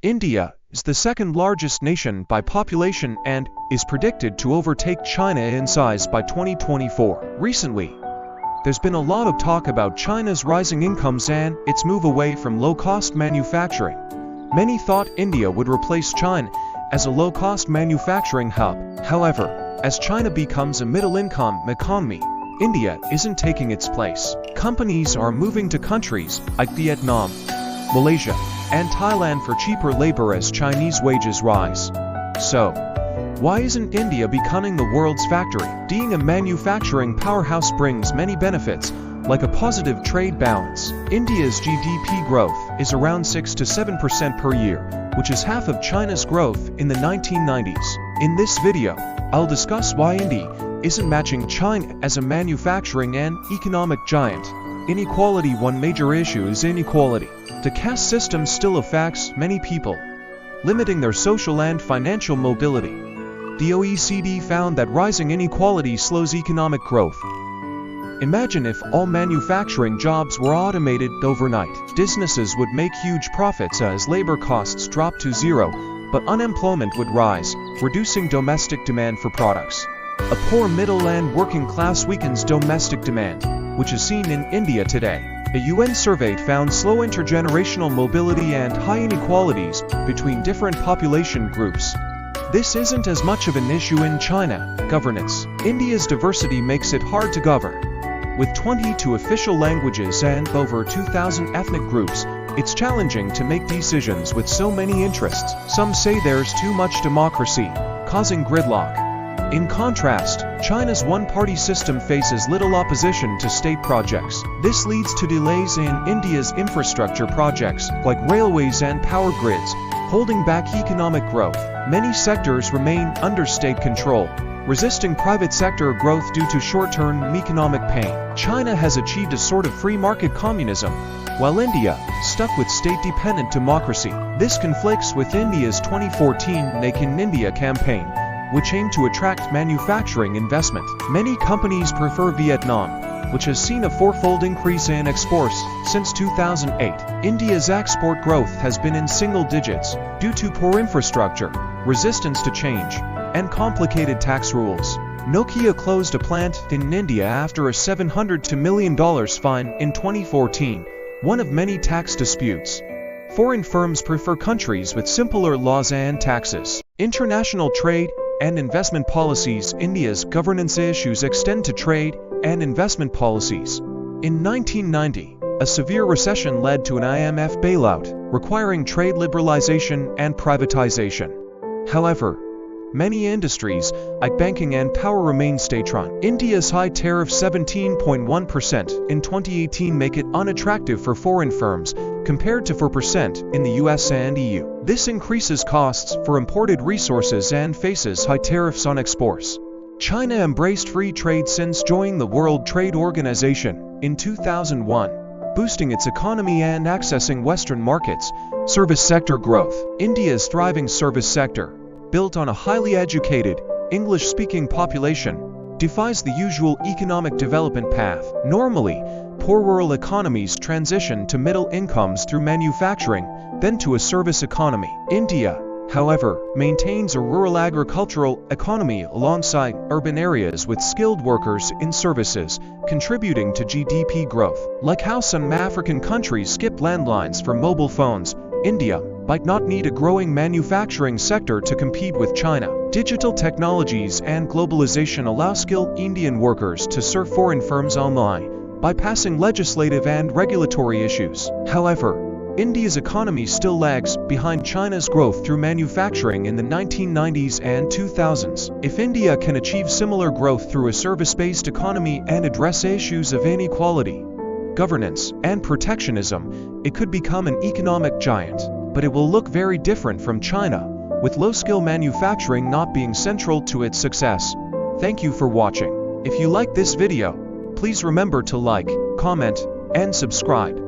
India is the second largest nation by population and is predicted to overtake China in size by 2024. Recently, there's been a lot of talk about China's rising incomes and its move away from low-cost manufacturing. Many thought India would replace China as a low-cost manufacturing hub. However, as China becomes a middle-income economy, India isn't taking its place. Companies are moving to countries like Vietnam, Malaysia, and Thailand for cheaper labor as Chinese wages rise. So, why isn't India becoming the world's factory? Being a manufacturing powerhouse brings many benefits, like a positive trade balance. India's GDP growth is around 6 to 7% per year, which is half of China's growth in the 1990s. In this video, I'll discuss why India isn't matching China as a manufacturing and economic giant. Inequality. One major issue is inequality. The caste system still affects many people, limiting their social and financial mobility. The OECD found that rising inequality slows economic growth. Imagine if all manufacturing jobs were automated overnight. Businesses would make huge profits as labor costs drop to zero, but unemployment would rise, reducing domestic demand for products. A poor middle and working class weakens domestic demand, which is seen in India today. A UN survey found slow intergenerational mobility and high inequalities between different population groups. This isn't as much of an issue in China. Governance. India's diversity makes it hard to govern. With 22 official languages and over 2,000 ethnic groups, it's challenging to make decisions with so many interests. Some say there's too much democracy, causing gridlock. In contrast, China's one-party system faces little opposition to state projects. This leads to delays in India's infrastructure projects, like railways and power grids, holding back economic growth. Many sectors remain under state control, resisting private sector growth due to short-term economic pain. China has achieved a sort of free market communism, while India stuck with state-dependent democracy. This conflicts with India's 2014 Make in India campaign, which aimed to attract manufacturing investment. Many companies prefer Vietnam, which has seen a fourfold increase in exports since 2008. India's export growth has been in single digits due to poor infrastructure, resistance to change, and complicated tax rules. Nokia closed a plant in India after a $700 million fine in 2014, one of many tax disputes. Foreign firms prefer countries with simpler laws and taxes. International trade and investment policies. India's governance issues extend to trade and investment policies. In 1990, a severe recession led to an IMF bailout, requiring trade liberalization and privatization. However, many industries, like banking and power, remain state-run. India's high tariff 17.1% in 2018 make it unattractive for foreign firms, compared to 4% in the US and EU. This increases costs for imported resources and faces high tariffs on exports. China embraced free trade since joining the World Trade Organization in 2001, boosting its economy and accessing Western markets. Service sector growth. India's thriving service sector, built on a highly educated, English-speaking population, defies the usual economic development path. Normally, poor rural economies transition to middle incomes through manufacturing, then to a service economy. India, however, maintains a rural agricultural economy alongside urban areas with skilled workers in services, contributing to GDP growth. Like how some African countries skip landlines for mobile phones, India might not need a growing manufacturing sector to compete with China. Digital technologies and globalization allow skilled Indian workers to serve foreign firms online, bypassing legislative and regulatory issues. However, India's economy still lags behind China's growth through manufacturing in the 1990s and 2000s. If India can achieve similar growth through a service-based economy and address issues of inequality, governance, and protectionism, it could become an economic giant. But it will look very different from China, with low-skill manufacturing not being central to its success. Thank you for watching. If you like this video, please remember to like, comment, and subscribe.